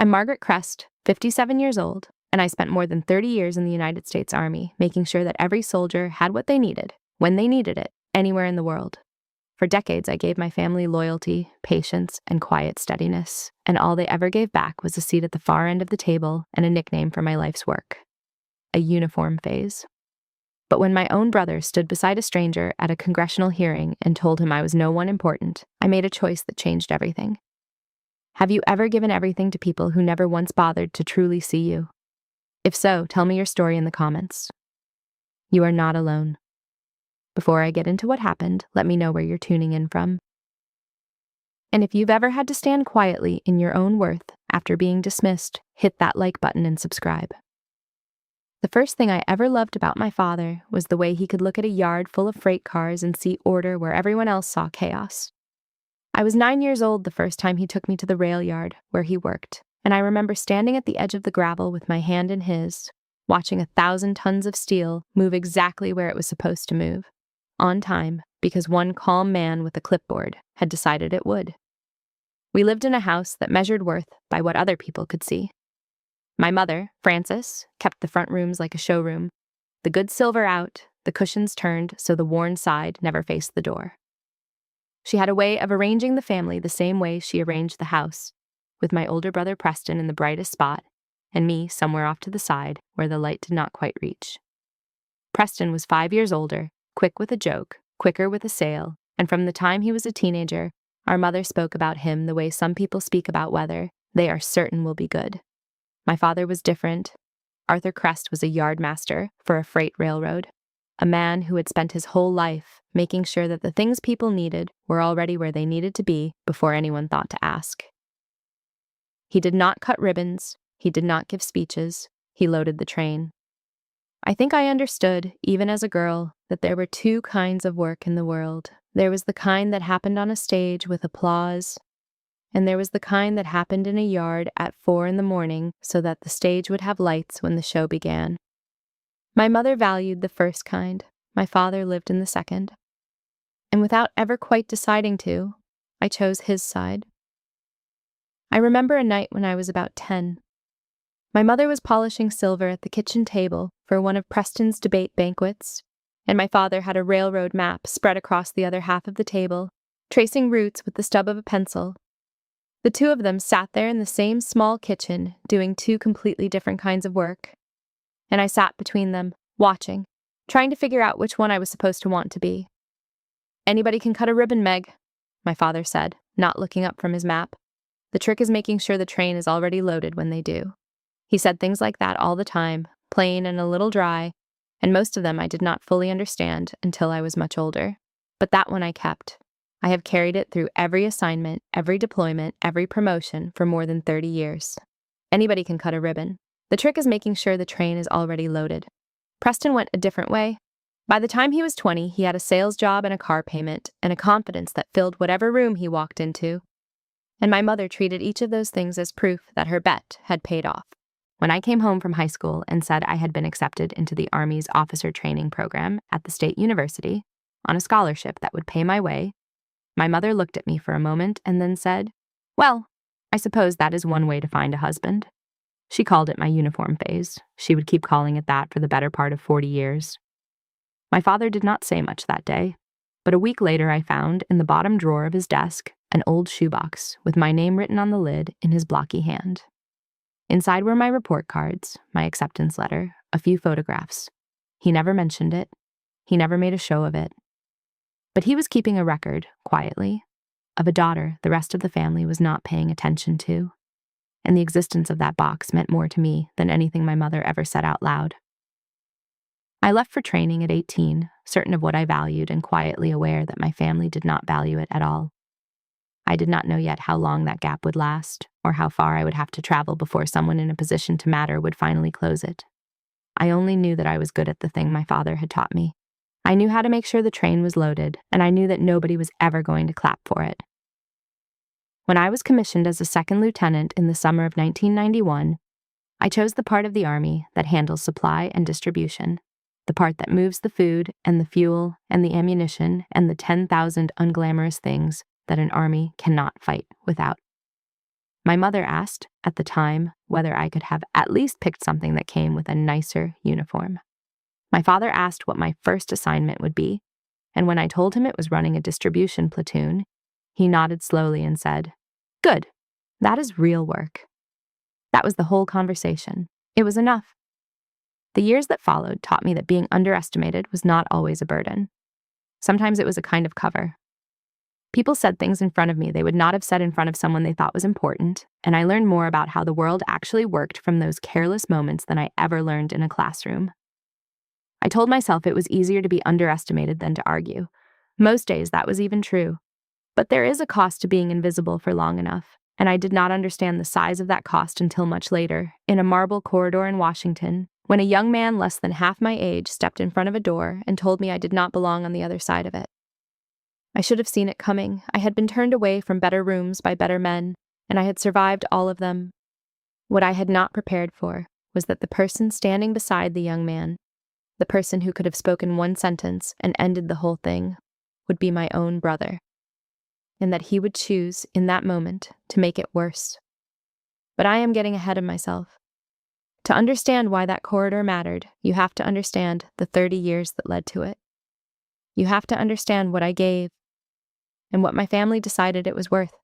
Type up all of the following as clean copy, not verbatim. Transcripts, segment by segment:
I'm Margaret Crest, 57 years old, and I spent more than 30 years in the United States Army, making sure that every soldier had what they needed, when they needed it, anywhere in the world. For decades, I gave my family loyalty, patience, and quiet steadiness, and all they ever gave back was a seat at the far end of the table and a nickname for my life's work: a uniform phase. But when my own brother stood beside a stranger at a congressional hearing and told him I was no one important, I made a choice that changed everything. Have you ever given everything to people who never once bothered to truly see you? If so, tell me your story in the comments. You are not alone. Before I get into what happened, let me know where you're tuning in from. And if you've ever had to stand quietly in your own worth after being dismissed, hit that like button and subscribe. The first thing I ever loved about my father was the way he could look at a yard full of freight cars and see order where everyone else saw chaos. I was 9 years old the first time he took me to the rail yard where he worked, and I remember standing at the edge of the gravel with my hand in his, watching 1,000 tons of steel move exactly where it was supposed to move, on time, because one calm man with a clipboard had decided it would. We lived in a house that measured worth by what other people could see. My mother, Frances, kept the front rooms like a showroom, the good silver out, the cushions turned so the worn side never faced the door. She had a way of arranging the family the same way she arranged the house, with my older brother Preston in the brightest spot, and me somewhere off to the side where the light did not quite reach. Preston was 5 years older, quick with a joke, quicker with a sail, and from the time he was a teenager, our mother spoke about him the way some people speak about weather: they are certain will be good. My father was different. Arthur Crest was a yardmaster for a freight railroad, a man who had spent his whole life making sure that the things people needed were already where they needed to be before anyone thought to ask. He did not cut ribbons, he did not give speeches, he loaded the train. I think I understood, even as a girl, that there were two kinds of work in the world. There was the kind that happened on a stage with applause, and there was the kind that happened in a yard at 4 a.m. so that the stage would have lights when the show began. My mother valued the first kind. My father lived in the second. And without ever quite deciding to, I chose his side. I remember a night when I was about 10. My mother was polishing silver at the kitchen table for one of Preston's debate banquets, and my father had a railroad map spread across the other half of the table, tracing routes with the stub of a pencil. The two of them sat there in the same small kitchen, doing two completely different kinds of work. And I sat between them, watching, trying to figure out which one I was supposed to want to be. "Anybody can cut a ribbon, Meg," my father said, not looking up from his map. "The trick is making sure the train is already loaded when they do." He said things like that all the time, plain and a little dry, and most of them I did not fully understand until I was much older. But that one I kept. I have carried it through every assignment, every deployment, every promotion for more than 30 years. Anybody can cut a ribbon. The trick is making sure the train is already loaded. Preston went a different way. By the time he was 20, he had a sales job and a car payment, and a confidence that filled whatever room he walked into. And my mother treated each of those things as proof that her bet had paid off. When I came home from high school and said I had been accepted into the Army's officer training program at the state university on a scholarship that would pay my way, my mother looked at me for a moment and then said, "Well, I suppose that is one way to find a husband." She called it my uniform phase. She would keep calling it that for the better part of 40 years. My father did not say much that day, but a week later I found, in the bottom drawer of his desk, an old shoebox with my name written on the lid in his blocky hand. Inside were my report cards, my acceptance letter, a few photographs. He never mentioned it. He never made a show of it. But he was keeping a record, quietly, of a daughter the rest of the family was not paying attention to. And the existence of that box meant more to me than anything my mother ever said out loud. I left for training at 18, certain of what I valued and quietly aware that my family did not value it at all. I did not know yet how long that gap would last, or how far I would have to travel before someone in a position to matter would finally close it. I only knew that I was good at the thing my father had taught me. I knew how to make sure the train was loaded, and I knew that nobody was ever going to clap for it. When I was commissioned as a second lieutenant in the summer of 1991, I chose the part of the Army that handles supply and distribution, the part that moves the food and the fuel and the ammunition and the 10,000 unglamorous things that an army cannot fight without. My mother asked, at the time, whether I could have at least picked something that came with a nicer uniform. My father asked what my first assignment would be, and when I told him it was running a distribution platoon, he nodded slowly and said, "Good, that is real work." That was the whole conversation. It was enough. The years that followed taught me that being underestimated was not always a burden. Sometimes it was a kind of cover. People said things in front of me they would not have said in front of someone they thought was important, and I learned more about how the world actually worked from those careless moments than I ever learned in a classroom. I told myself it was easier to be underestimated than to argue. Most days that was even true. But there is a cost to being invisible for long enough, and I did not understand the size of that cost until much later, in a marble corridor in Washington, when a young man less than half my age stepped in front of a door and told me I did not belong on the other side of it. I should have seen it coming. I had been turned away from better rooms by better men, and I had survived all of them. What I had not prepared for was that the person standing beside the young man, the person who could have spoken one sentence and ended the whole thing, would be my own brother, and that he would choose, in that moment, to make it worse. But I am getting ahead of myself. To understand why that corridor mattered, you have to understand the 30 years that led to it. You have to understand what I gave and what my family decided it was worth.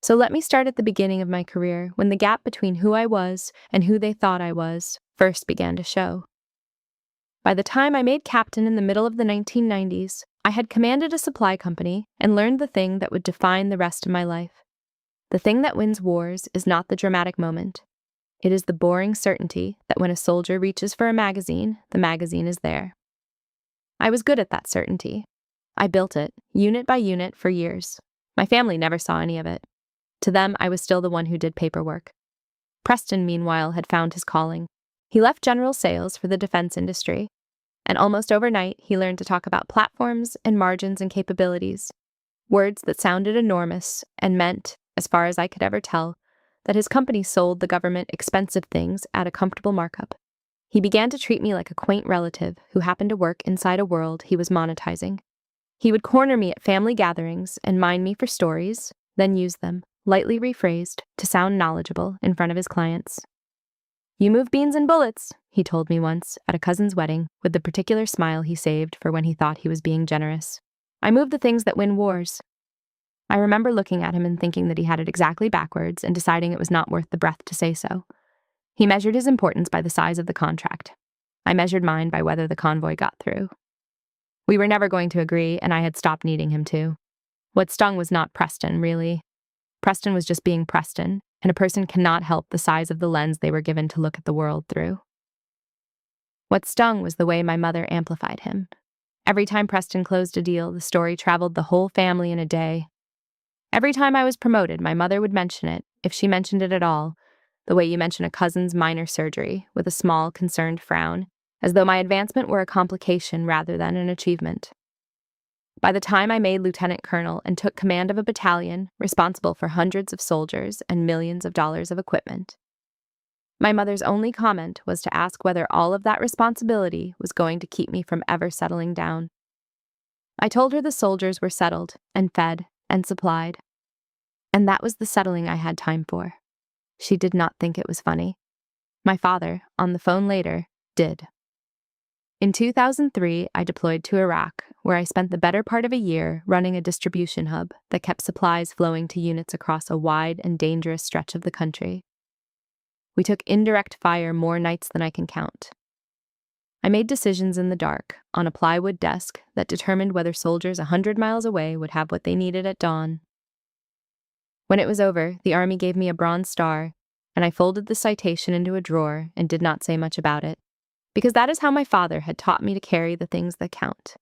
So let me start at the beginning of my career, when the gap between who I was and who they thought I was first began to show. By the time I made captain in the middle of the 1990s, I had commanded a supply company and learned the thing that would define the rest of my life. The thing that wins wars is not the dramatic moment. It is the boring certainty that when a soldier reaches for a magazine, the magazine is there. I was good at that certainty. I built it, unit by unit, for years. My family never saw any of it. To them, I was still the one who did paperwork. Preston, meanwhile, had found his calling. He left general sales for the defense industry, and almost overnight, he learned to talk about platforms and margins and capabilities, words that sounded enormous and meant, as far as I could ever tell, that his company sold the government expensive things at a comfortable markup. He began to treat me like a quaint relative who happened to work inside a world he was monetizing. He would corner me at family gatherings and mine me for stories, then use them, lightly rephrased, to sound knowledgeable in front of his clients. "You move beans and bullets," he told me once at a cousin's wedding, with the particular smile he saved for when he thought he was being generous. "I move the things that win wars." I remember looking at him and thinking that he had it exactly backwards and deciding it was not worth the breath to say so. He measured his importance by the size of the contract. I measured mine by whether the convoy got through. We were never going to agree, and I had stopped needing him to. What stung was not Preston, really. Preston was just being Preston, and a person cannot help the size of the lens they were given to look at the world through. What stung was the way my mother amplified him. Every time Preston closed a deal, the story traveled the whole family in a day. Every time I was promoted, my mother would mention it, if she mentioned it at all, the way you mention a cousin's minor surgery, with a small, concerned frown, as though my advancement were a complication rather than an achievement. By the time I made lieutenant colonel and took command of a battalion responsible for hundreds of soldiers and millions of dollars of equipment, my mother's only comment was to ask whether all of that responsibility was going to keep me from ever settling down. I told her the soldiers were settled and fed and supplied, and that was the settling I had time for. She did not think it was funny. My father, on the phone later, did. In 2003, I deployed to Iraq, where I spent the better part of a year running a distribution hub that kept supplies flowing to units across a wide and dangerous stretch of the country. We took indirect fire more nights than I can count. I made decisions in the dark, on a plywood desk, that determined whether soldiers 100 miles away would have what they needed at dawn. When it was over, the Army gave me a Bronze Star, and I folded the citation into a drawer and did not say much about it, because that is how my father had taught me to carry the things that count.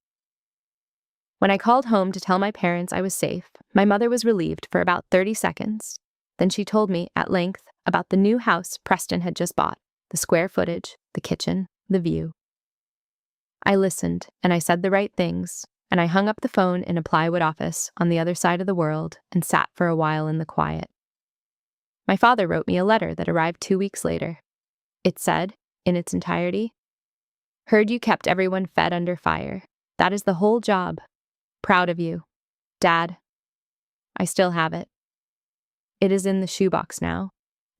When I called home to tell my parents I was safe, my mother was relieved for about 30 seconds. Then she told me, at length, about the new house Preston had just bought, the square footage, the kitchen, the view. I listened, and I said the right things, and I hung up the phone in a plywood office on the other side of the world and sat for a while in the quiet. My father wrote me a letter that arrived 2 weeks later. It said, in its entirety, "Heard you kept everyone fed under fire. That is the whole job. Proud of you. Dad." I still have it. It is in the shoebox now.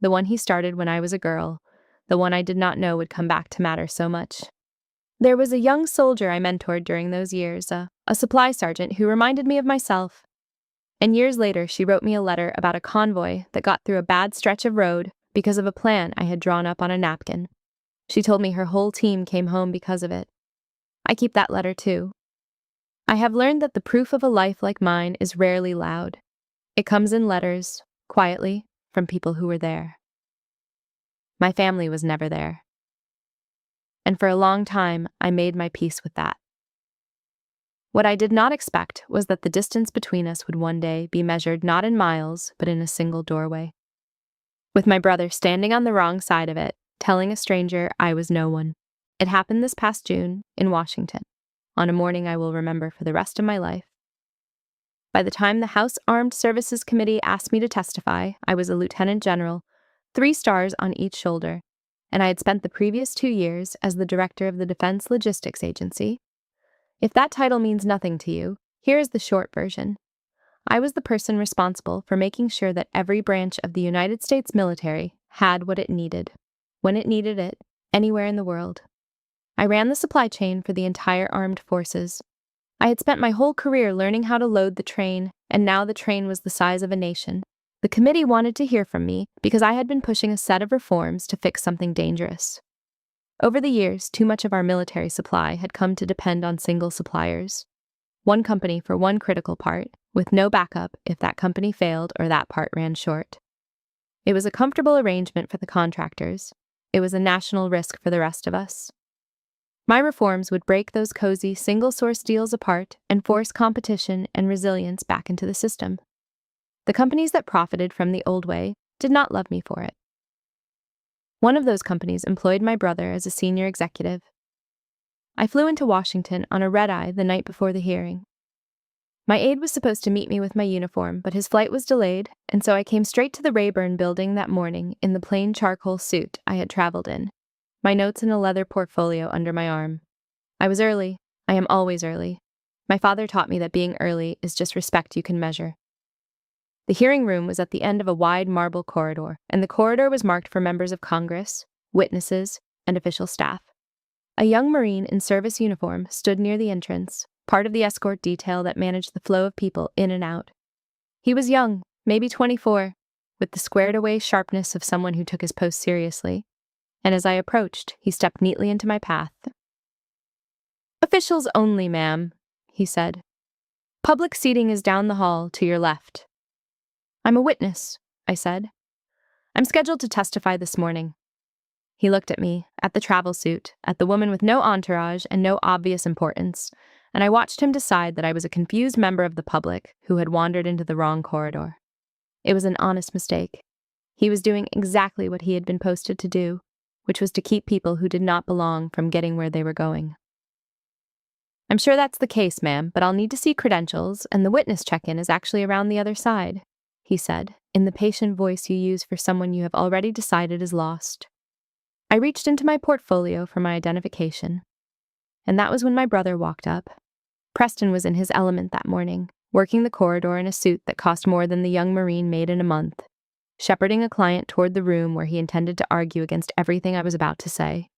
The one he started when I was a girl, the one I did not know would come back to matter so much. There was a young soldier I mentored during those years, a supply sergeant who reminded me of myself. And years later, she wrote me a letter about a convoy that got through a bad stretch of road because of a plan I had drawn up on a napkin. She told me her whole team came home because of it. I keep that letter too. I have learned that the proof of a life like mine is rarely loud. It comes in letters, quietly, from people who were there. My family was never there. And for a long time, I made my peace with that. What I did not expect was that the distance between us would one day be measured not in miles, but in a single doorway. With my brother standing on the wrong side of it, telling a stranger I was no one. It happened this past June in Washington, on a morning I will remember for the rest of my life. By the time the House Armed Services Committee asked me to testify, I was a lieutenant general, 3 stars on each shoulder, and I had spent the previous 2 years as the director of the Defense Logistics Agency. If that title means nothing to you, here is the short version. I was the person responsible for making sure that every branch of the United States military had what it needed, when it needed it, anywhere in the world. I ran the supply chain for the entire armed forces. I had spent my whole career learning how to load the train, and now the train was the size of a nation. The committee wanted to hear from me because I had been pushing a set of reforms to fix something dangerous. Over the years, too much of our military supply had come to depend on single suppliers. One company for one critical part, with no backup if that company failed or that part ran short. It was a comfortable arrangement for the contractors. It was a national risk for the rest of us. My reforms would break those cozy single-source deals apart and force competition and resilience back into the system. The companies that profited from the old way did not love me for it. One of those companies employed my brother as a senior executive. I flew into Washington on a red-eye the night before the hearing. My aide was supposed to meet me with my uniform, but his flight was delayed, and so I came straight to the Rayburn building that morning in the plain charcoal suit I had traveled in, my notes in a leather portfolio under my arm. I was early. I am always early. My father taught me that being early is just respect you can measure. The hearing room was at the end of a wide marble corridor, and the corridor was marked for members of Congress, witnesses, and official staff. A young Marine in service uniform stood near the entrance, part of the escort detail that managed the flow of people in and out. He was young, maybe 24, with the squared-away sharpness of someone who took his post seriously, and as I approached, he stepped neatly into my path. "Officials only, ma'am," he said. "Public seating is down the hall to your left." "I'm a witness," I said. "I'm scheduled to testify this morning." He looked at me, at the travel suit, at the woman with no entourage and no obvious importance, and I watched him decide that I was a confused member of the public who had wandered into the wrong corridor. It was an honest mistake. He was doing exactly what he had been posted to do, which was to keep people who did not belong from getting where they were going. "I'm sure that's the case, ma'am, but I'll need to see credentials, and the witness check-in is actually around the other side," he said, in the patient voice you use for someone you have already decided is lost. I reached into my portfolio for my identification, and that was when my brother walked up. Preston was in his element that morning, working the corridor in a suit that cost more than the young Marine made in a month, shepherding a client toward the room where he intended to argue against everything I was about to say.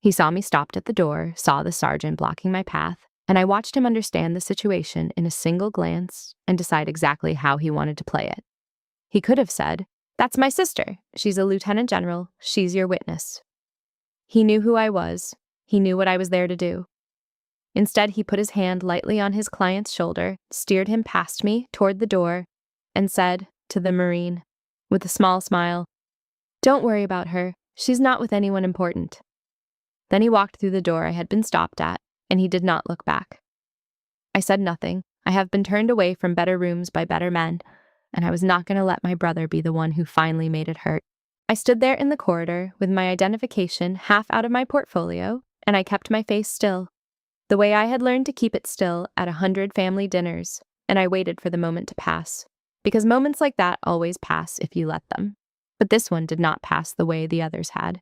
He saw me stopped at the door, saw the sergeant blocking my path, and I watched him understand the situation in a single glance and decide exactly how he wanted to play it. He could have said, "That's my sister. She's a lieutenant general. She's your witness." He knew who I was. He knew what I was there to do. Instead, he put his hand lightly on his client's shoulder, steered him past me toward the door, and said to the Marine, with a small smile, "Don't worry about her. She's not with anyone important." Then he walked through the door I had been stopped at, and he did not look back. I said nothing. I have been turned away from better rooms by better men, and I was not going to let my brother be the one who finally made it hurt. I stood there in the corridor with my identification half out of my portfolio, and I kept my face still, the way I had learned to keep it still at 100 family dinners, and I waited for the moment to pass, because moments like that always pass if you let them. But this one did not pass the way the others had,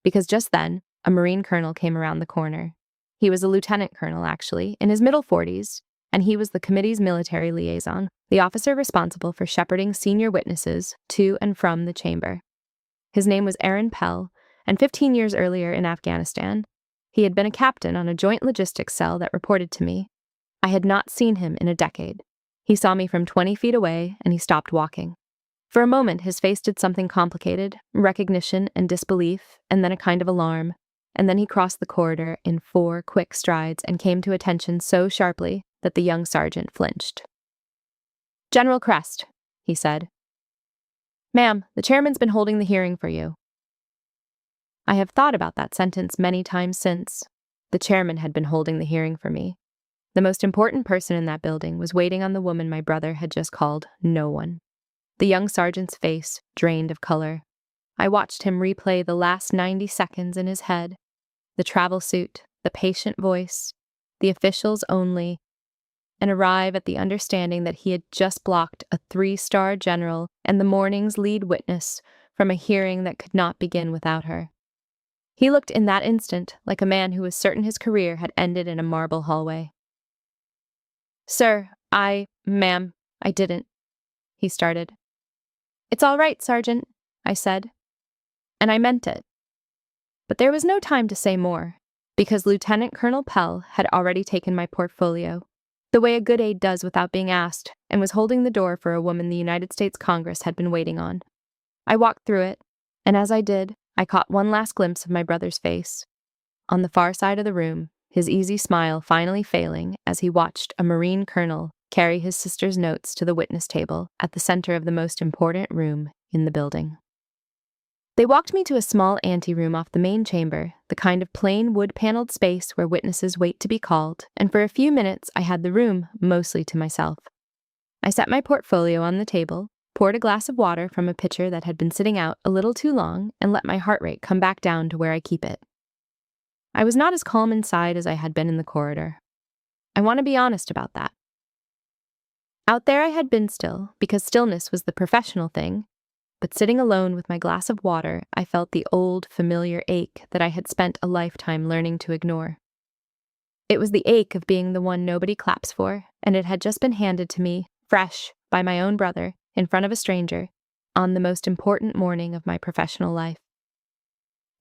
because just then, a Marine colonel came around the corner. He was a lieutenant colonel, actually, in his middle 40s, and he was the committee's military liaison, the officer responsible for shepherding senior witnesses to and from the chamber. His name was Aaron Pell, and 15 years earlier in Afghanistan, he had been a captain on a joint logistics cell that reported to me. I had not seen him in a decade. He saw me from 20 feet away, and he stopped walking. For a moment, his face did something complicated, recognition and disbelief, and then a kind of alarm, and then he crossed the corridor in 4 quick strides and came to attention so sharply that the young sergeant flinched. "General Crest," he said. "Ma'am, the chairman's been holding the hearing for you." I have thought about that sentence many times since. The chairman had been holding the hearing for me. The most important person in that building was waiting on the woman my brother had just called no one. The young sergeant's face drained of color. I watched him replay the last 90 seconds in his head. The travel suit, the patient voice, the officials only, and arrive at the understanding that he had just blocked a 3-star general and the morning's lead witness from a hearing that could not begin without her. He looked in that instant like a man who was certain his career had ended in a marble hallway. "Ma'am, I didn't," he started. "It's all right, Sergeant," I said. And I meant it. But there was no time to say more, because Lieutenant Colonel Pell had already taken my portfolio, the way a good aide does without being asked, and was holding the door for a woman the United States Congress had been waiting on. I walked through it, and as I did, I caught one last glimpse of my brother's face. On the far side of the room, his easy smile finally failing as he watched a Marine colonel carry his sister's notes to the witness table at the center of the most important room in the building. They walked me to a small anteroom off the main chamber, the kind of plain wood-paneled space where witnesses wait to be called, and for a few minutes I had the room mostly to myself. I set my portfolio on the table, poured a glass of water from a pitcher that had been sitting out a little too long, and let my heart rate come back down to where I keep it. I was not as calm inside as I had been in the corridor. I want to be honest about that. Out there I had been still, because stillness was the professional thing, but sitting alone with my glass of water, I felt the old, familiar ache that I had spent a lifetime learning to ignore. It was the ache of being the one nobody claps for, and it had just been handed to me, fresh, by my own brother, in front of a stranger, on the most important morning of my professional life.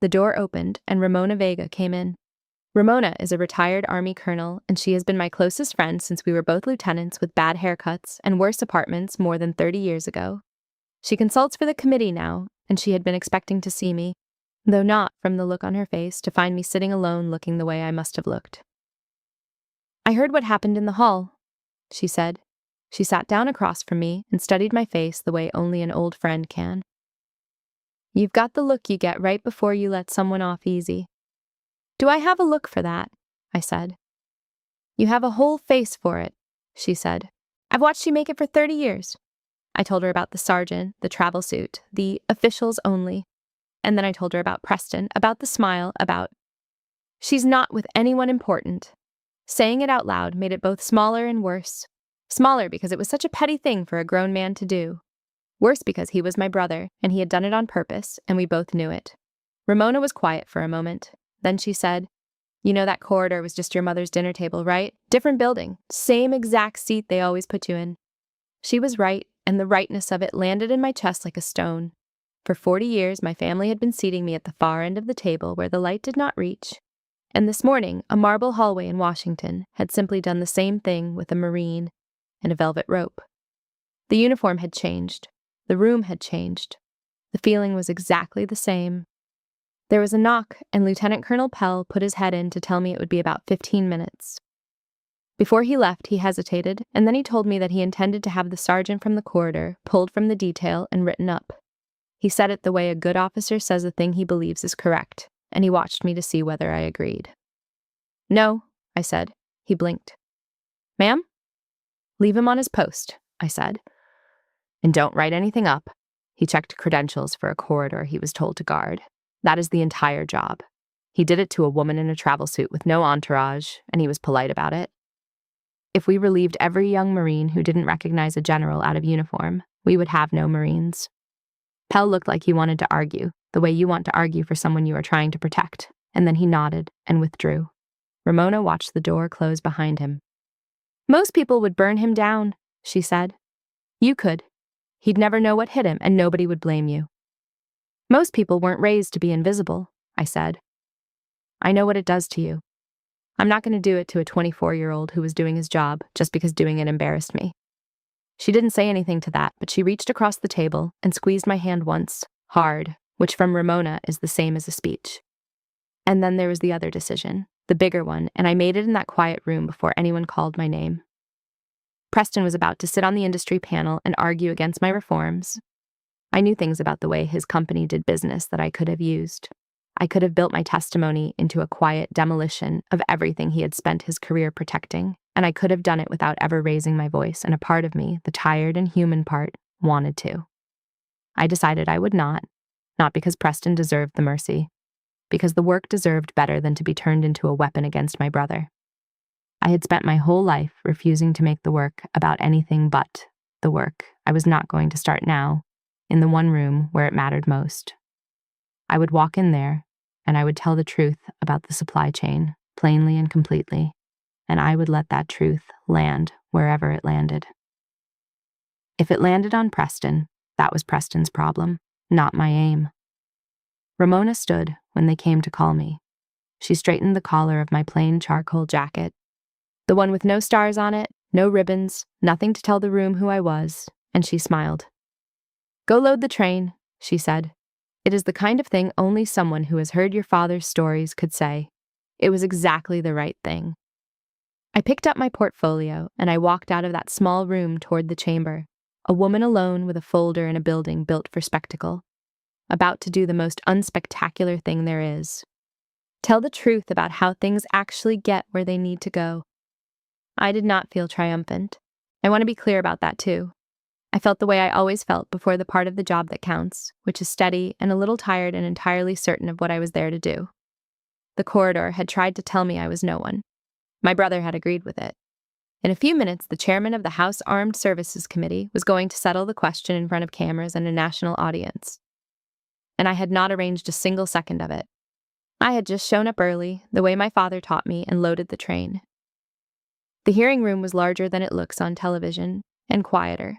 The door opened, and Ramona Vega came in. Ramona is a retired Army colonel, and she has been my closest friend since we were both lieutenants with bad haircuts and worse apartments more than 30 years ago. She consults for the committee now, and she had been expecting to see me, though not, from the look on her face, to find me sitting alone looking the way I must have looked. "I heard what happened in the hall," she said. She sat down across from me and studied my face the way only an old friend can. "You've got the look you get right before you let someone off easy." "Do I have a look for that?" I said. "You have a whole face for it," she said. "I've watched you make it for 30 years. I told her about the sergeant, the travel suit, the officials only. And then I told her about Preston, about the smile, about... She's not with anyone important. Saying it out loud made it both smaller and worse. Smaller because it was such a petty thing for a grown man to do. Worse because he was my brother, and he had done it on purpose, and we both knew it. Ramona was quiet for a moment. Then she said, "You know that corridor was just your mother's dinner table, right? Different building, same exact seat they always put you in." She was right, and the rightness of it landed in my chest like a stone. For 40 years, my family had been seating me at the far end of the table where the light did not reach. And this morning, a marble hallway in Washington had simply done the same thing with a Marine and a velvet rope. The uniform had changed. The room had changed. The feeling was exactly the same. There was a knock, and Lieutenant Colonel Pell put his head in to tell me it would be about 15 minutes. Before he left, he hesitated, and then he told me that he intended to have the sergeant from the corridor pulled from the detail and written up. He said it the way a good officer says a thing he believes is correct, and he watched me to see whether I agreed. "No," I said. He blinked. "Ma'am?" "Leave him on his post," I said. "And don't write anything up." He checked credentials for a corridor he was told to guard. That is the entire job. He did it to a woman in a travel suit with no entourage, and he was polite about it. If we relieved every young Marine who didn't recognize a general out of uniform, we would have no Marines. Pell looked like he wanted to argue, the way you want to argue for someone you are trying to protect, and then he nodded and withdrew. Ramona watched the door close behind him. Most people would burn him down, she said. You could. He'd never know what hit him, and nobody would blame you. Most people weren't raised to be invisible, I said. I know what it does to you. I'm not going to do it to a 24-year-old who was doing his job just because doing it embarrassed me. She didn't say anything to that, but she reached across the table and squeezed my hand once, hard, which from Ramona is the same as a speech. And then there was the other decision, the bigger one, and I made it in that quiet room before anyone called my name. Preston was about to sit on the industry panel and argue against my reforms. I knew things about the way his company did business that I could have used. I could have built my testimony into a quiet demolition of everything he had spent his career protecting, and I could have done it without ever raising my voice, and a part of me, the tired and human part, wanted to. I decided I would not because Preston deserved the mercy, because the work deserved better than to be turned into a weapon against my brother. I had spent my whole life refusing to make the work about anything but the work. I was not going to start now, in the one room where it mattered most. I would walk in there, and I would tell the truth about the supply chain, plainly and completely, and I would let that truth land wherever it landed. If it landed on Preston, that was Preston's problem, not my aim. Ramona stood when they came to call me. She straightened the collar of my plain charcoal jacket, the one with no stars on it, no ribbons, nothing to tell the room who I was, and she smiled. Go load the train, she said. It is the kind of thing only someone who has heard your father's stories could say. It was exactly the right thing. I picked up my portfolio and I walked out of that small room toward the chamber, a woman alone with a folder in a building built for spectacle, about to do the most unspectacular thing there is. Tell the truth about how things actually get where they need to go. I did not feel triumphant. I want to be clear about that too. I felt the way I always felt before the part of the job that counts, which is steady and a little tired and entirely certain of what I was there to do. The corridor had tried to tell me I was no one. My brother had agreed with it. In a few minutes, the chairman of the House Armed Services Committee was going to settle the question in front of cameras and a national audience. And I had not arranged a single second of it. I had just shown up early, the way my father taught me, and loaded the train. The hearing room was larger than it looks on television, and quieter.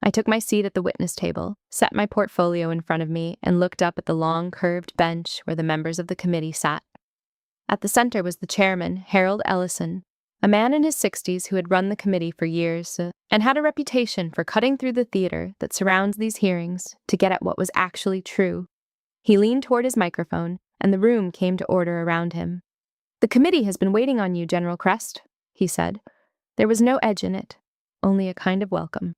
I took my seat at the witness table, set my portfolio in front of me, and looked up at the long, curved bench where the members of the committee sat. At the center was the chairman, Harold Ellison, a man in his 60s who had run the committee for years and had a reputation for cutting through the theater that surrounds these hearings to get at what was actually true. He leaned toward his microphone, and the room came to order around him. The committee has been waiting on you, General Crest, he said. There was no edge in it, only a kind of welcome.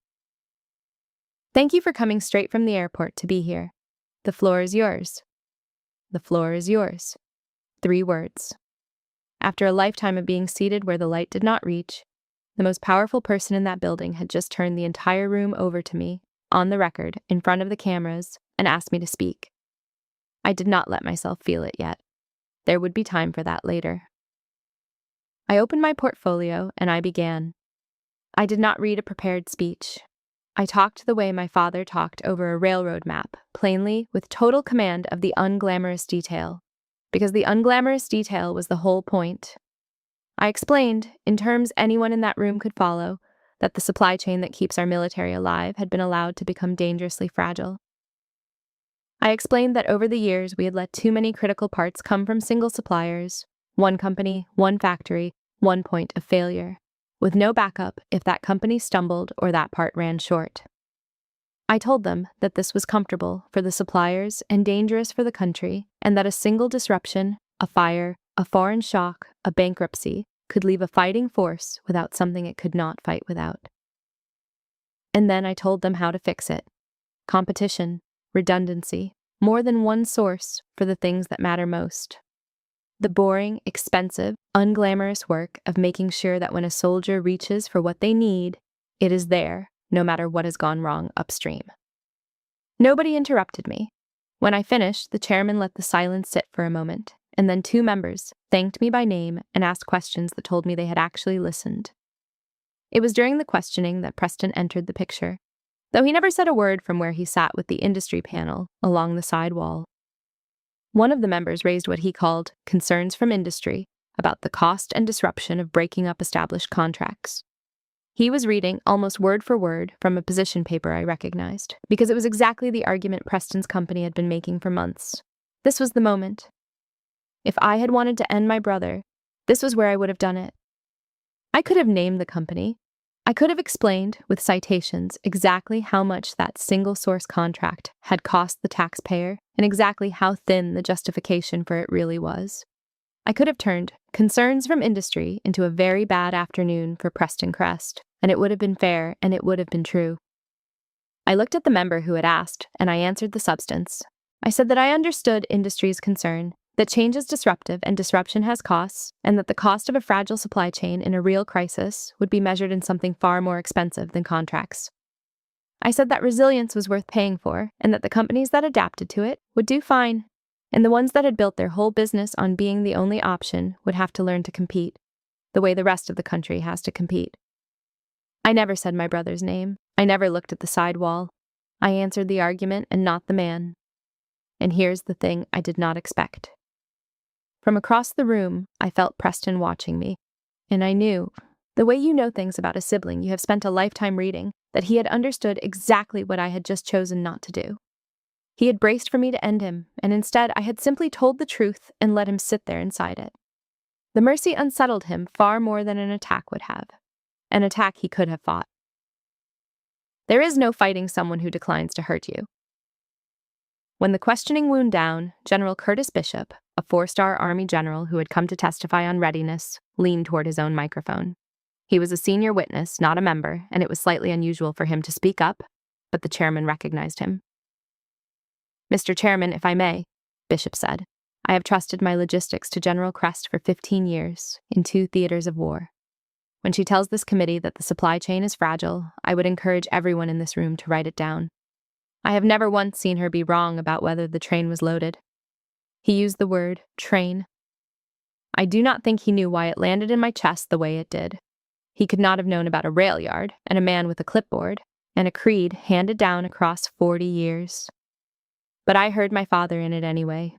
Thank you for coming straight from the airport to be here. The floor is yours. The floor is yours. 3 words. After a lifetime of being seated where the light did not reach, the most powerful person in that building had just turned the entire room over to me, on the record, in front of the cameras, and asked me to speak. I did not let myself feel it yet. There would be time for that later. I opened my portfolio and I began. I did not read a prepared speech. I talked the way my father talked over a railroad map, plainly, with total command of the unglamorous detail, because the unglamorous detail was the whole point. I explained, in terms anyone in that room could follow, that the supply chain that keeps our military alive had been allowed to become dangerously fragile. I explained that over the years we had let too many critical parts come from single suppliers, one company, one factory, one point of failure, with no backup if that company stumbled or that part ran short. I told them that this was comfortable for the suppliers and dangerous for the country, and that a single disruption, a fire, a foreign shock, a bankruptcy, could leave a fighting force without something it could not fight without. And then I told them how to fix it. Competition, redundancy, more than one source for the things that matter most. The boring, expensive, unglamorous work of making sure that when a soldier reaches for what they need, it is there, no matter what has gone wrong upstream. Nobody interrupted me. When I finished, the chairman let the silence sit for a moment, and then 2 members thanked me by name and asked questions that told me they had actually listened. It was during the questioning that Preston entered the picture, though he never said a word from where he sat with the industry panel along the side wall. One of the members raised what he called concerns from industry about the cost and disruption of breaking up established contracts. He was reading, almost word for word, from a position paper I recognized, because it was exactly the argument Preston's company had been making for months. This was the moment. If I had wanted to end my brother, this was where I would have done it. I could have named the company. I could have explained, with citations, exactly how much that single-source contract had cost the taxpayer and exactly how thin the justification for it really was. I could have turned concerns from industry into a very bad afternoon for Preston Crest, and it would have been fair and it would have been true. I looked at the member who had asked, and I answered the substance. I said that I understood industry's concern, that change is disruptive and disruption has costs, and that the cost of a fragile supply chain in a real crisis would be measured in something far more expensive than contracts. I said that resilience was worth paying for, and that the companies that adapted to it would do fine, and the ones that had built their whole business on being the only option would have to learn to compete, the way the rest of the country has to compete. I never said my brother's name. I never looked at the sidewall. I answered the argument and not the man. And here's the thing I did not expect. From across the room, I felt Preston watching me, and I knew, the way you know things about a sibling you have spent a lifetime reading, that he had understood exactly what I had just chosen not to do. He had braced for me to end him, and instead I had simply told the truth and let him sit there inside it. The mercy unsettled him far more than an attack would have. An attack he could have fought. There is no fighting someone who declines to hurt you. When the questioning wound down, General Curtis Bishop, a 4-star Army general who had come to testify on readiness, leaned toward his own microphone. He was a senior witness, not a member, and it was slightly unusual for him to speak up, but the chairman recognized him. "Mr. Chairman, if I may," Bishop said, "I have trusted my logistics to General Crest for 15 years, in 2 theaters of war. When she tells this committee that the supply chain is fragile, I would encourage everyone in this room to write it down. I have never once seen her be wrong about whether the train was loaded." He used the word train. I do not think he knew why it landed in my chest the way it did. He could not have known about a rail yard, and a man with a clipboard, and a creed handed down across 40 years. But I heard my father in it anyway.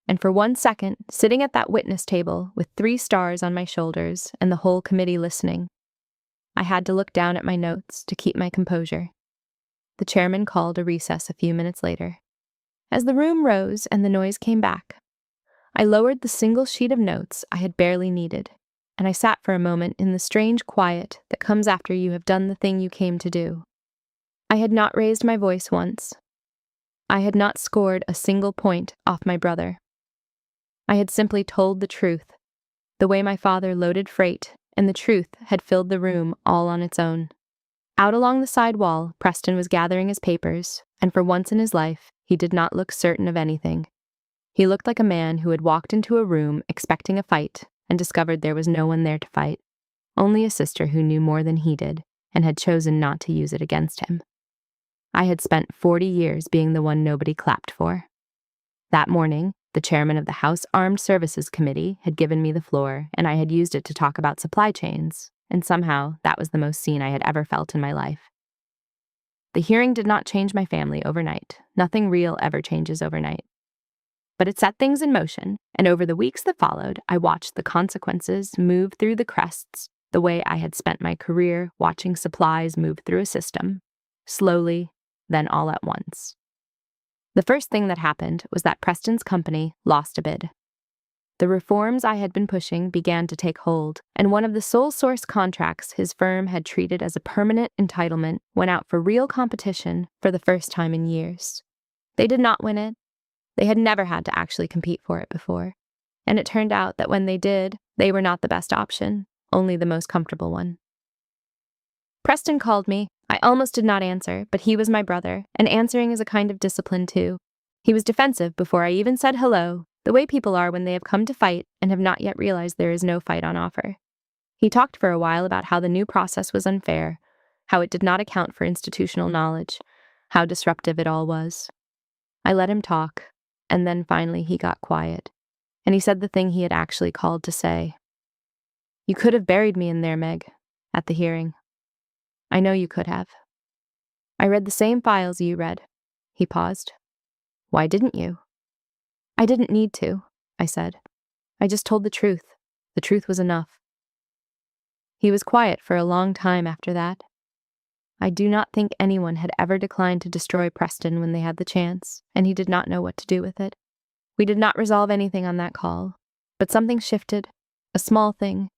And for 1 second, sitting at that witness table with 3 stars on my shoulders and the whole committee listening, I had to look down at my notes to keep my composure. The chairman called a recess a few minutes later. As the room rose and the noise came back, I lowered the single sheet of notes I had barely needed, and I sat for a moment in the strange quiet that comes after you have done the thing you came to do. I had not raised my voice once. I had not scored a single point off my brother. I had simply told the truth, the way my father loaded freight, and the truth had filled the room all on its own. Out along the side wall, Preston was gathering his papers, and for once in his life, he did not look certain of anything. He looked like a man who had walked into a room expecting a fight and discovered there was no one there to fight, only a sister who knew more than he did and had chosen not to use it against him. I had spent 40 years being the one nobody clapped for. That morning, the chairman of the House Armed Services Committee had given me the floor, and I had used it to talk about supply chains, and somehow that was the most seen I had ever felt in my life. The hearing did not change my family overnight. Nothing real ever changes overnight. But it set things in motion, and over the weeks that followed, I watched the consequences move through the crests the way I had spent my career watching supplies move through a system, slowly, then all at once. The first thing that happened was that Preston's company lost a bid. The reforms I had been pushing began to take hold, and one of the sole source contracts his firm had treated as a permanent entitlement went out for real competition for the first time in years. They did not win it. They had never had to actually compete for it before, and it turned out that when they did, they were not the best option, only the most comfortable one. Preston called me. I almost did not answer, but he was my brother, and answering is a kind of discipline too. He was defensive before I even said hello, the way people are when they have come to fight and have not yet realized there is no fight on offer. He talked for a while about how the new process was unfair, how it did not account for institutional knowledge, how disruptive it all was. I let him talk, and then finally he got quiet, and he said the thing he had actually called to say. "You could have buried me in there, Meg, at the hearing. I know you could have. I read the same files you read." He paused. "Why didn't you?" "I didn't need to," I said. "I just told the truth. The truth was enough." He was quiet for a long time after that. I do not think anyone had ever declined to destroy Preston when they had the chance, and he did not know what to do with it. We did not resolve anything on that call, but something shifted. A small thing.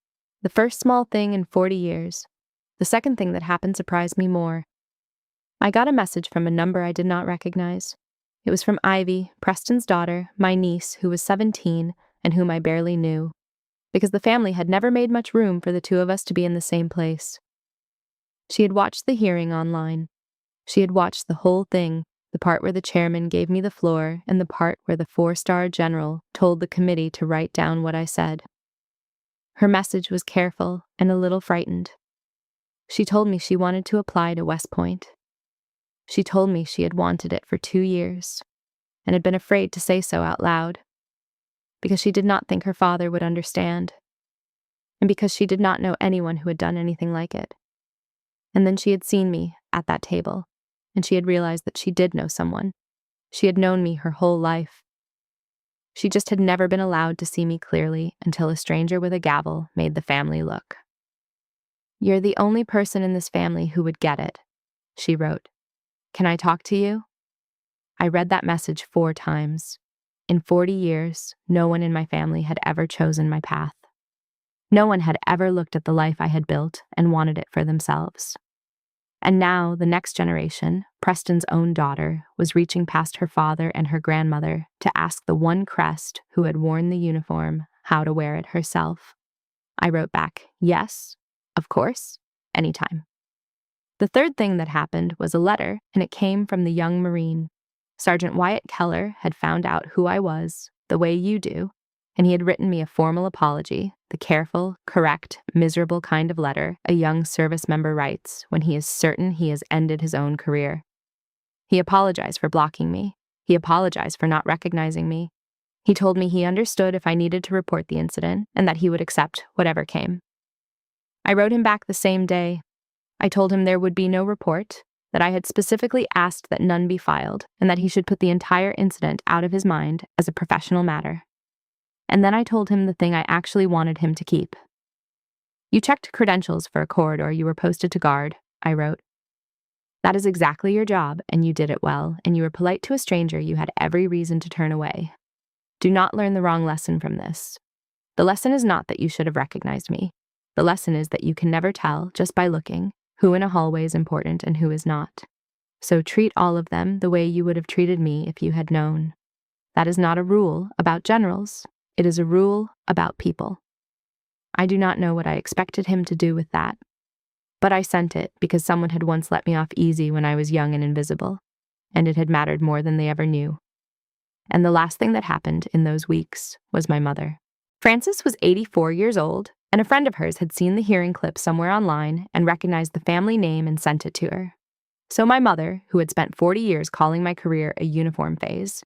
The first small thing in 40 years. The second thing that happened surprised me more. I got a message from a number I did not recognize. It was from Ivy, Preston's daughter, my niece, who was 17 and whom I barely knew, because the family had never made much room for the two of us to be in the same place. She had watched the hearing online. She had watched the whole thing, the part where the chairman gave me the floor and the part where the 4-star general told the committee to write down what I said. Her message was careful and a little frightened. She told me she wanted to apply to West Point. She told me she had wanted it for 2 years and had been afraid to say so out loud, because she did not think her father would understand, and because she did not know anyone who had done anything like it. And then she had seen me at that table, and she had realized that she did know someone. She had known me her whole life. She just had never been allowed to see me clearly until a stranger with a gavel made the family look. "You're the only person in this family who would get it," she wrote. "Can I talk to you?" I read that message 4 times. In 40 years, no one in my family had ever chosen my path. No one had ever looked at the life I had built and wanted it for themselves. And now, the next generation, Preston's own daughter, was reaching past her father and her grandmother to ask the one Crest who had worn the uniform how to wear it herself. I wrote back, "Yes, of course, anytime." The third thing that happened was a letter, and it came from the young Marine. Sergeant Wyatt Keller had found out who I was, the way you do, and he had written me a formal apology, the careful, correct, miserable kind of letter a young service member writes when he is certain he has ended his own career. He apologized for blocking me. He apologized for not recognizing me. He told me he understood if I needed to report the incident and that he would accept whatever came. I wrote him back the same day. I told him there would be no report, that I had specifically asked that none be filed, and that he should put the entire incident out of his mind as a professional matter. And then I told him the thing I actually wanted him to keep. "You checked credentials for a corridor you were posted to guard," I wrote. "That is exactly your job, and you did it well, and you were polite to a stranger you had every reason to turn away. Do not learn the wrong lesson from this. The lesson is not that you should have recognized me. The lesson is that you can never tell, just by looking, who in a hallway is important and who is not. So treat all of them the way you would have treated me if you had known. That is not a rule about generals. It is a rule about people." I do not know what I expected him to do with that, but I sent it because someone had once let me off easy when I was young and invisible, and it had mattered more than they ever knew. And the last thing that happened in those weeks was my mother. Frances was 84 years old, and a friend of hers had seen the hearing clip somewhere online and recognized the family name and sent it to her. So my mother, who had spent 40 years calling my career a uniform phase,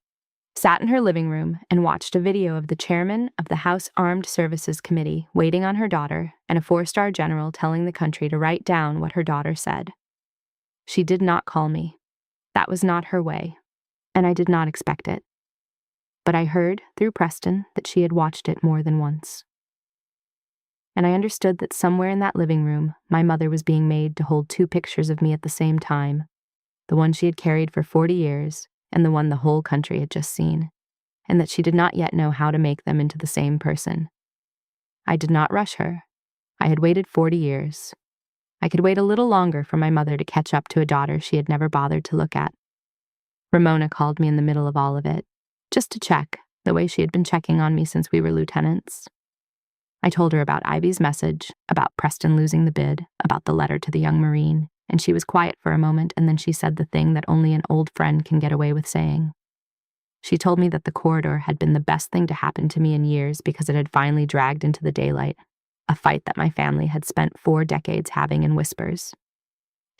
sat in her living room and watched a video of the chairman of the House Armed Services Committee waiting on her daughter and a 4-star general telling the country to write down what her daughter said. She did not call me. That was not her way, and I did not expect it. But I heard, through Preston, that she had watched it more than once. And I understood that somewhere in that living room, my mother was being made to hold 2 pictures of me at the same time, the one she had carried for 40 years and the one the whole country had just seen, and that she did not yet know how to make them into the same person. I did not rush her. I had waited 40 years. I could wait a little longer for my mother to catch up to a daughter she had never bothered to look at. Ramona called me in the middle of all of it, just to check, the way she had been checking on me since we were lieutenants. I told her about Ivy's message, about Preston losing the bid, about the letter to the young Marine, and she was quiet for a moment, and then she said the thing that only an old friend can get away with saying. She told me that the corridor had been the best thing to happen to me in years because it had finally dragged into the daylight, a fight that my family had spent 4 decades having in whispers.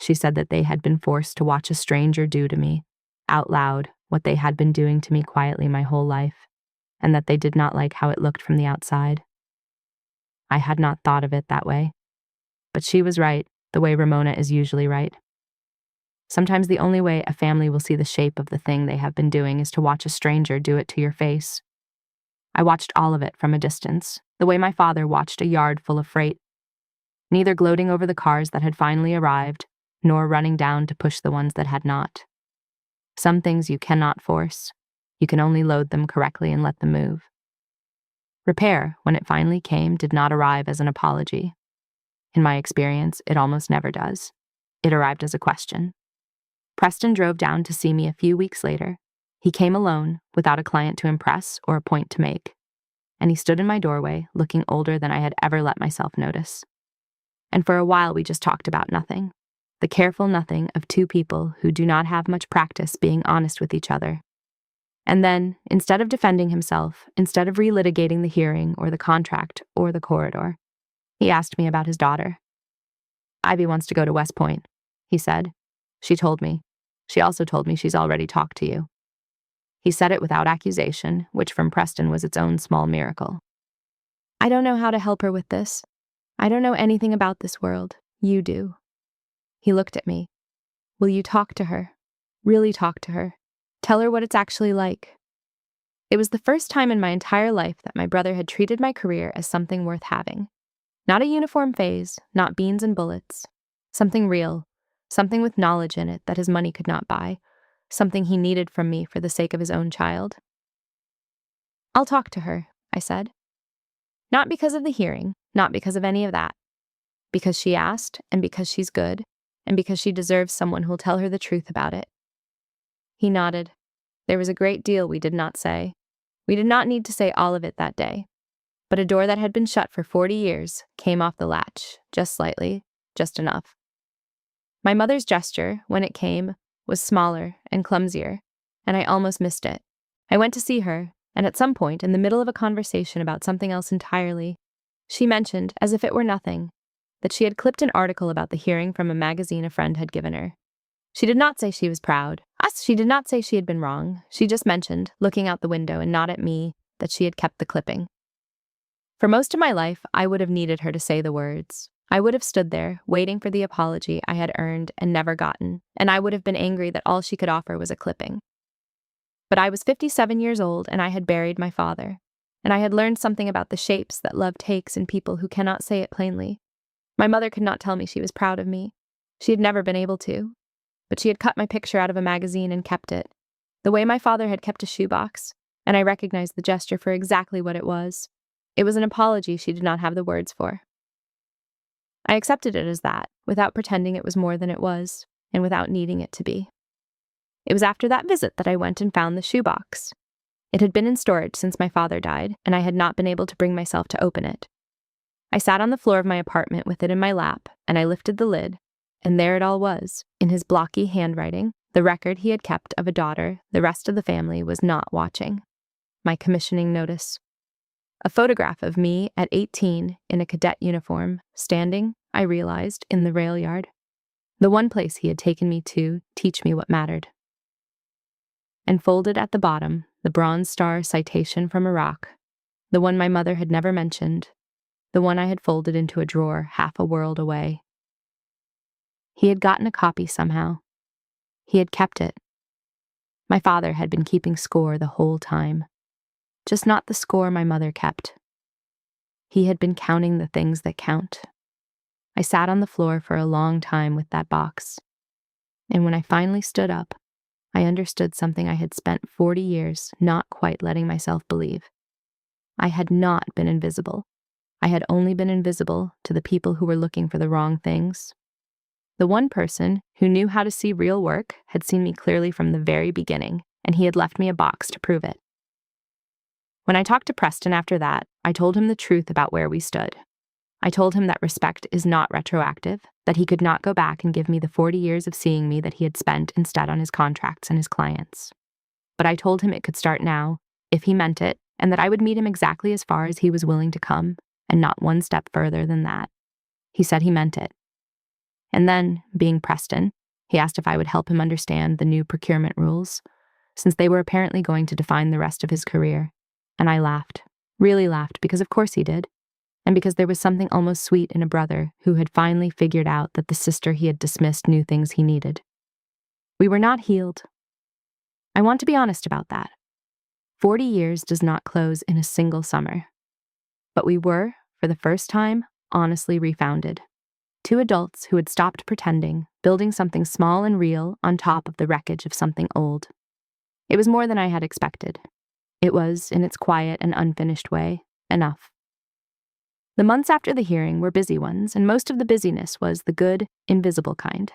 She said that they had been forced to watch a stranger do to me, out loud, what they had been doing to me quietly my whole life, and that they did not like how it looked from the outside. I had not thought of it that way. But she was right, the way Ramona is usually right. Sometimes the only way a family will see the shape of the thing they have been doing is to watch a stranger do it to your face. I watched all of it from a distance, the way my father watched a yard full of freight. neither gloating over the cars that had finally arrived, nor running down to push the ones that had not. Some things you cannot force. You can only load them correctly and let them move. Repair, when it finally came, did not arrive as an apology. In my experience, it almost never does. It arrived as a question. Preston drove down to see me a few weeks later. He came alone, without a client to impress or a point to make. And he stood in my doorway, looking older than I had ever let myself notice. And for a while we just talked about nothing. The careful nothing of two people who do not have much practice being honest with each other. And then, instead of defending himself, instead of relitigating the hearing or the contract or the corridor, he asked me about his daughter. "Ivy wants to go to West Point," he said. "She told me. She also told me she's already talked to you." He said it without accusation, which from Preston was its own small miracle. "I don't know how to help her with this. I don't know anything about this world. You do." He looked at me. "Will you talk to her? Really talk to her? Tell her what it's actually like?" It was the first time in my entire life that my brother had treated my career as something worth having. Not a uniform phase, not beans and bullets. Something real, something with knowledge in it that his money could not buy, something he needed from me for the sake of his own child. "I'll talk to her," I said. Not because of the hearing, not because of any of that. Because she asked, and because she's good, and because she deserves someone who'll tell her the truth about it. He nodded. There was a great deal we did not say. We did not need to say all of it that day. But a door that had been shut for 40 years came off the latch, just slightly, just enough. My mother's gesture, when it came, was smaller and clumsier, and I almost missed it. I went to see her, and at some point, in the middle of a conversation about something else entirely, she mentioned, as if it were nothing, that she had clipped an article about the hearing from a magazine a friend had given her. She did not say she was proud. She did not say she had been wrong. She just mentioned, looking out the window and not at me, that she had kept the clipping. For most of my life, I would have needed her to say the words. I would have stood there, waiting for the apology I had earned and never gotten, and I would have been angry that all she could offer was a clipping. But I was 57 years old, and I had buried my father, and I had learned something about the shapes that love takes in people who cannot say it plainly. My mother could not tell me she was proud of me. She had never been able to. But she had cut my picture out of a magazine and kept it, the way my father had kept a shoebox, and I recognized the gesture for exactly what it was. It was an apology she did not have the words for. I accepted it as that, without pretending it was more than it was, and without needing it to be. It was after that visit that I went and found the shoebox. It had been in storage since my father died, and I had not been able to bring myself to open it. I sat on the floor of my apartment with it in my lap, and I lifted the lid, and there it all was, in his blocky handwriting, the record he had kept of a daughter the rest of the family was not watching. My commissioning notice. A photograph of me at 18 in a cadet uniform, standing, I realized, in the rail yard. The one place he had taken me to teach me what mattered. And folded at the bottom, the Bronze Star citation from Iraq, the one my mother had never mentioned, the one I had folded into a drawer half a world away. He had gotten a copy somehow. He had kept it. My father had been keeping score the whole time. Just not the score my mother kept. He had been counting the things that count. I sat on the floor for a long time with that box. And when I finally stood up, I understood something I had spent 40 years not quite letting myself believe. I had not been invisible. I had only been invisible to the people who were looking for the wrong things. The one person who knew how to see real work had seen me clearly from the very beginning, and he had left me a box to prove it. When I talked to Preston after that, I told him the truth about where we stood. I told him that respect is not retroactive, that he could not go back and give me the 40 years of seeing me that he had spent instead on his contracts and his clients. But I told him it could start now, if he meant it, and that I would meet him exactly as far as he was willing to come, and not one step further than that. He said he meant it. And then, being Preston, he asked if I would help him understand the new procurement rules, since they were apparently going to define the rest of his career. And I laughed, really laughed, because of course he did, and because there was something almost sweet in a brother who had finally figured out that the sister he had dismissed knew things he needed. We were not healed. I want to be honest about that. 40 years does not close in a single summer. But we were, for the first time, honestly refounded. Two adults who had stopped pretending, building something small and real on top of the wreckage of something old. It was more than I had expected. It was, in its quiet and unfinished way, enough. The months after the hearing were busy ones, and most of the busyness was the good, invisible kind.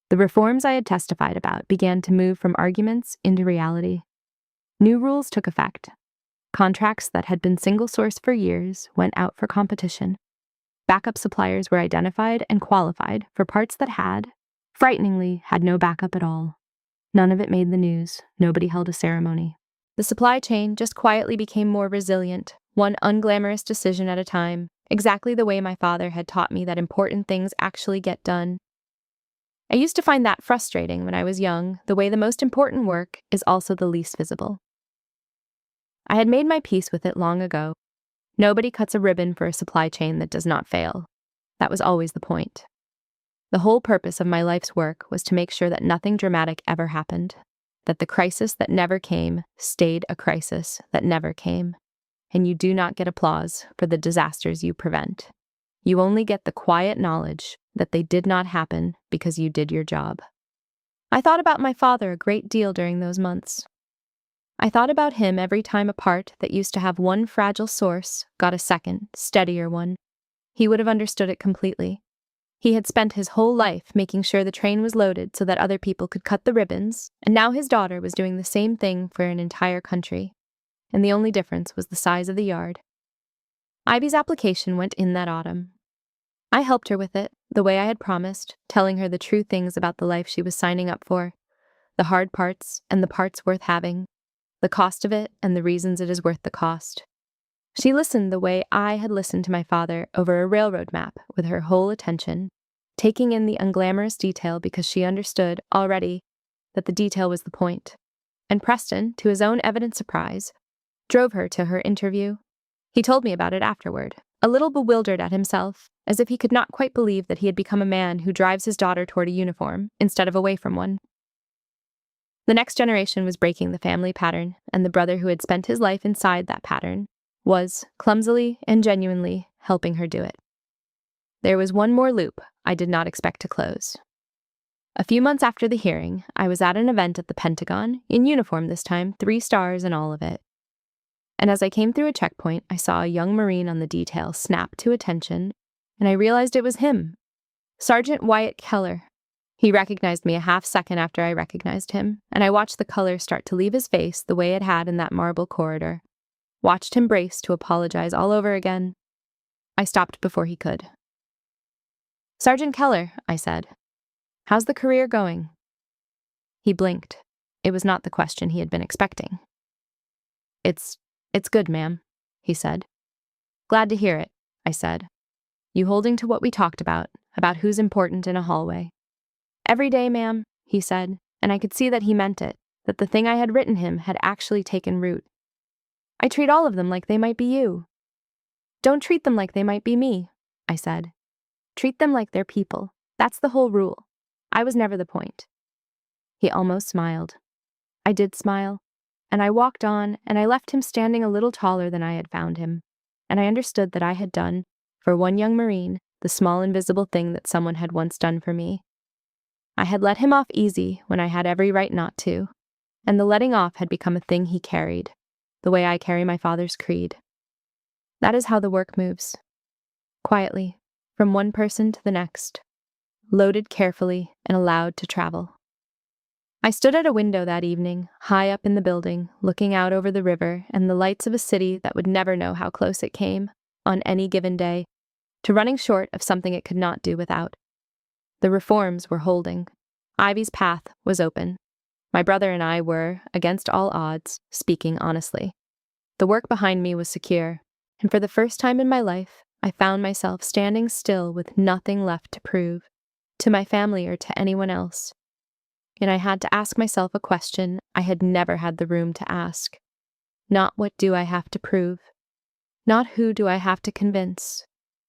The reforms I had testified about began to move from arguments into reality. New rules took effect. Contracts that had been single-source for years went out for competition. Backup suppliers were identified and qualified for parts that frighteningly, had no backup at all. None of it made the news. Nobody held a ceremony. The supply chain just quietly became more resilient, one unglamorous decision at a time, exactly the way my father had taught me that important things actually get done. I used to find that frustrating when I was young, the way the most important work is also the least visible. I had made my peace with it long ago. Nobody cuts a ribbon for a supply chain that does not fail. That was always the point. The whole purpose of my life's work was to make sure that nothing dramatic ever happened, that the crisis that never came stayed a crisis that never came, and you do not get applause for the disasters you prevent. You only get the quiet knowledge that they did not happen because you did your job. I thought about my father a great deal during those months. I thought about him every time a part that used to have one fragile source got a second, steadier one. He would have understood it completely. He had spent his whole life making sure the train was loaded so that other people could cut the ribbons, and now his daughter was doing the same thing for an entire country. And the only difference was the size of the yard. Ivy's application went in that autumn. I helped her with it, the way I had promised, telling her the true things about the life she was signing up for, the hard parts and the parts worth having, the cost of it and the reasons it is worth the cost. She listened the way I had listened to my father over a railroad map with her whole attention, taking in the unglamorous detail because she understood already that the detail was the point. And Preston, to his own evident surprise, drove her to her interview. He told me about it afterward, a little bewildered at himself, as if he could not quite believe that he had become a man who drives his daughter toward a uniform instead of away from one. The next generation was breaking the family pattern, and the brother who had spent his life inside that pattern was, clumsily and genuinely, helping her do it. There was one more loop I did not expect to close. A few months after the hearing, I was at an event at the Pentagon, in uniform this time, 3 stars and all of it. And as I came through a checkpoint, I saw a young Marine on the detail snap to attention, and I realized it was him, Sergeant Wyatt Keller. He recognized me a half second after I recognized him, and I watched the color start to leave his face the way it had in that marble corridor. Watched him brace to apologize all over again. I stopped before he could. "Sergeant Keller," I said, "how's the career going?" He blinked. It was not the question he had been expecting. It's good, ma'am," he said. "Glad to hear it," I said. "You holding to what we talked about who's important in a hallway." "Every day, ma'am," he said, and I could see that he meant it, that the thing I had written him had actually taken root. "I treat all of them like they might be you." "Don't treat them like they might be me," I said. "Treat them like they're people. That's the whole rule. I was never the point." He almost smiled. I did smile, and I walked on, and I left him standing a little taller than I had found him, and I understood that I had done, for one young Marine, the small invisible thing that someone had once done for me. I had let him off easy when I had every right not to, and the letting off had become a thing he carried, the way I carry my father's creed. That is how the work moves. Quietly, from one person to the next, loaded carefully and allowed to travel. I stood at a window that evening, high up in the building, looking out over the river and the lights of a city that would never know how close it came, on any given day, to running short of something it could not do without. The reforms were holding. Ivy's path was open. My brother and I were, against all odds, speaking honestly. The work behind me was secure, and for the first time in my life, I found myself standing still with nothing left to prove, to my family or to anyone else. And I had to ask myself a question I had never had the room to ask. Not what do I have to prove? Not who do I have to convince?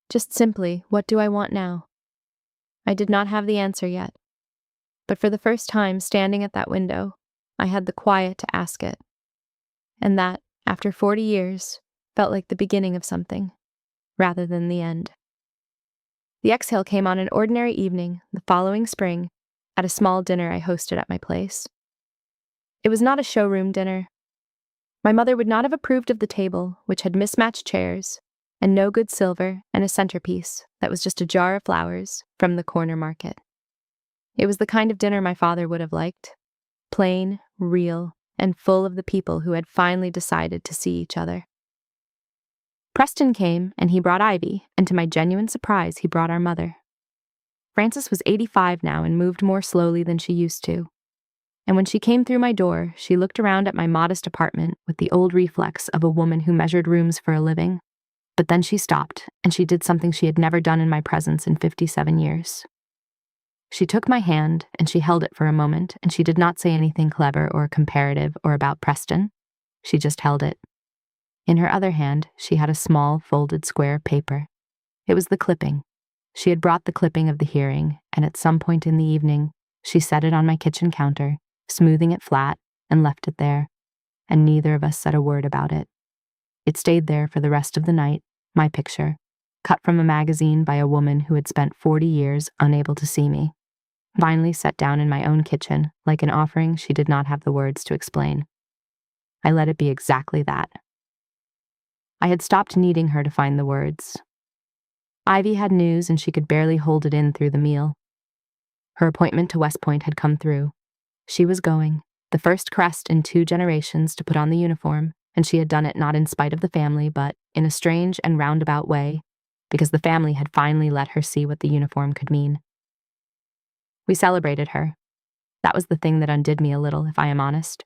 Just simply, what do I want now? I did not have the answer yet. But for the first time standing at that window, I had the quiet to ask it. And that, after 40 years, felt like the beginning of something, rather than the end. The exhale came on an ordinary evening, the following spring, at a small dinner I hosted at my place. It was not a showroom dinner. My mother would not have approved of the table, which had mismatched chairs, and no good silver, and a centerpiece that was just a jar of flowers from the corner market. It was the kind of dinner my father would have liked. Plain, real, and full of the people who had finally decided to see each other. Preston came, and he brought Ivy, and to my genuine surprise, he brought our mother. Frances was 85 now and moved more slowly than she used to. And when she came through my door, she looked around at my modest apartment with the old reflex of a woman who measured rooms for a living. But then she stopped, and she did something she had never done in my presence in 57 years. She took my hand, and she held it for a moment, and she did not say anything clever or comparative or about Preston. She just held it. In her other hand, she had a small, folded square of paper. It was the clipping. She had brought the clipping of the hearing, and at some point in the evening, she set it on my kitchen counter, smoothing it flat, and left it there, and neither of us said a word about it. It stayed there for the rest of the night, my picture, cut from a magazine by a woman who had spent 40 years unable to see me, finally set down in my own kitchen, like an offering she did not have the words to explain. I let it be exactly that. I had stopped needing her to find the words. Ivy had news, and she could barely hold it in through the meal. Her appointment to West Point had come through. She was going, the first crest in 2 generations to put on the uniform, and she had done it not in spite of the family, but in a strange and roundabout way, because the family had finally let her see what the uniform could mean. We celebrated her. That was the thing that undid me a little, if I am honest.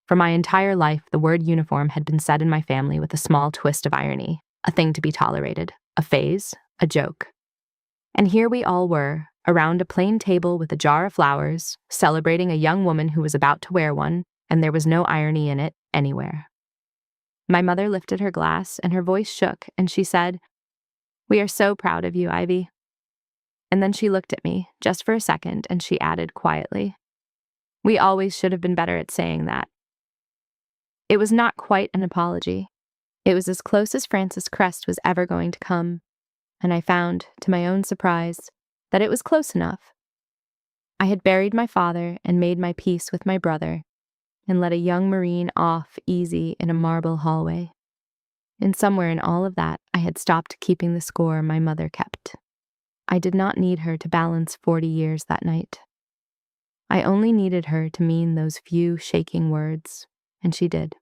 For my entire life, the word uniform had been said in my family with a small twist of irony, a thing to be tolerated, a phase, a joke. And here we all were, around a plain table with a jar of flowers, celebrating a young woman who was about to wear one, and there was no irony in it anywhere. My mother lifted her glass, and her voice shook, and she said, "We are so proud of you, Ivy." And then she looked at me, just for a second, and she added quietly, "We always should have been better at saying that." It was not quite an apology. It was as close as Frances Crest was ever going to come, and I found, to my own surprise, that it was close enough. I had buried my father and made my peace with my brother, and let a young Marine off easy in a marble hallway. And somewhere in all of that, I had stopped keeping the score my mother kept. I did not need her to balance 40 years that night. I only needed her to mean those few shaking words, and she did.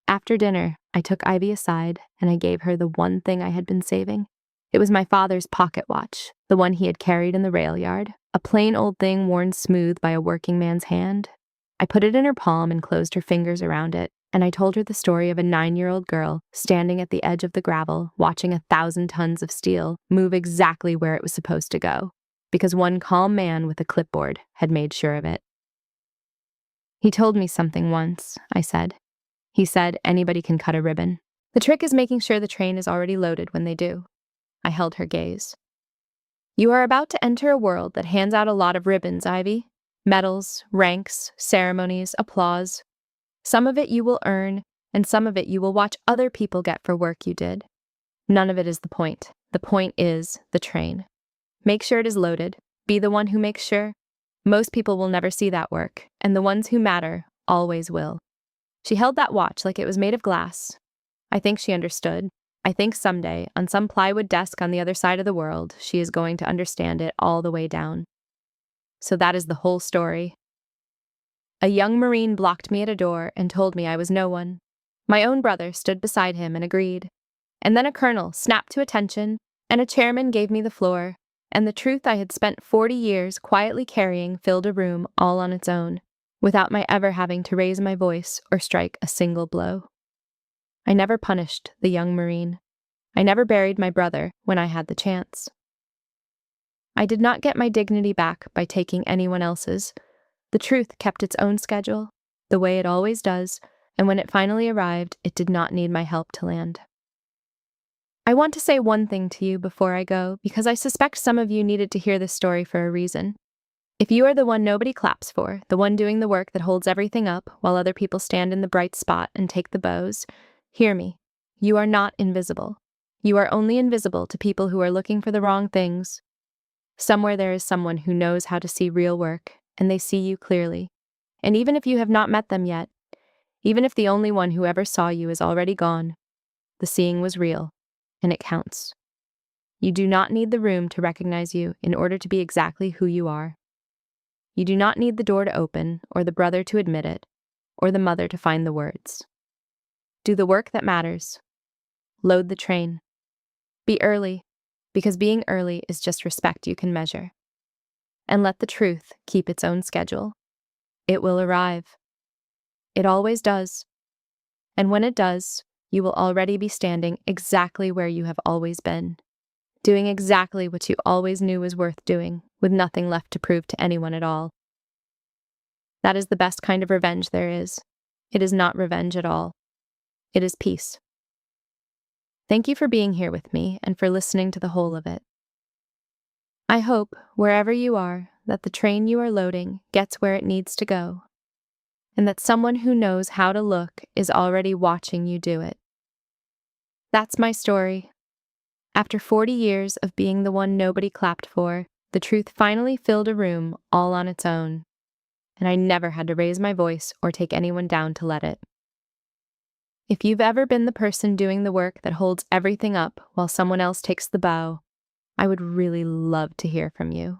After dinner, I took Ivy aside, and I gave her the one thing I had been saving. It was my father's pocket watch, the one he had carried in the rail yard, a plain old thing worn smooth by a working man's hand. I put it in her palm and closed her fingers around it, and I told her the story of a 9-year-old girl standing at the edge of the gravel, watching 1,000 tons of steel move exactly where it was supposed to go, because one calm man with a clipboard had made sure of it. "He told me something once," I said. "He said anybody can cut a ribbon. The trick is making sure the train is already loaded when they do." I held her gaze. "You are about to enter a world that hands out a lot of ribbons, Ivy. Medals, ranks, ceremonies, applause. Some of it you will earn, and some of it you will watch other people get for work you did. None of it is the point. The point is the train. Make sure it is loaded. Be the one who makes sure. Most people will never see that work, and the ones who matter always will." She held that watch like it was made of glass. I think she understood. I think someday, on some plywood desk on the other side of the world, she is going to understand it all the way down. So that is the whole story. A young Marine blocked me at a door and told me I was no one. My own brother stood beside him and agreed. And then a colonel snapped to attention, and a chairman gave me the floor, and the truth I had spent 40 years quietly carrying filled a room all on its own, without my ever having to raise my voice or strike a single blow. I never punished the young Marine. I never buried my brother when I had the chance. I did not get my dignity back by taking anyone else's. The truth kept its own schedule, the way it always does, and when it finally arrived, it did not need my help to land. I want to say one thing to you before I go, because I suspect some of you needed to hear this story for a reason. If you are the one nobody claps for, the one doing the work that holds everything up while other people stand in the bright spot and take the bows, hear me. You are not invisible. You are only invisible to people who are looking for the wrong things. Somewhere there is someone who knows how to see real work, and they see you clearly. And even if you have not met them yet, even if the only one who ever saw you is already gone, the seeing was real, and it counts. You do not need the room to recognize you in order to be exactly who you are. You do not need the door to open, or the brother to admit it, or the mother to find the words. Do the work that matters. Load the train. Be early, because being early is just respect you can measure. And let the truth keep its own schedule. It will arrive. It always does. And when it does, you will already be standing exactly where you have always been, doing exactly what you always knew was worth doing, with nothing left to prove to anyone at all. That is the best kind of revenge there is. It is not revenge at all. It is peace. Thank you for being here with me and for listening to the whole of it. I hope, wherever you are, that the train you are loading gets where it needs to go, and that someone who knows how to look is already watching you do it. That's my story. After 40 years of being the one nobody clapped for, the truth finally filled a room all on its own, and I never had to raise my voice or take anyone down to let it. If you've ever been the person doing the work that holds everything up while someone else takes the bow, I would really love to hear from you.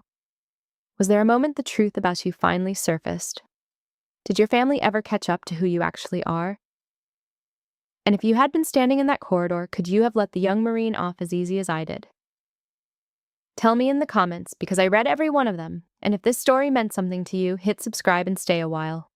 Was there a moment the truth about you finally surfaced? Did your family ever catch up to who you actually are? And if you had been standing in that corridor, could you have let the young Marine off as easy as I did? Tell me in the comments, because I read every one of them, and if this story meant something to you, hit subscribe and stay a while.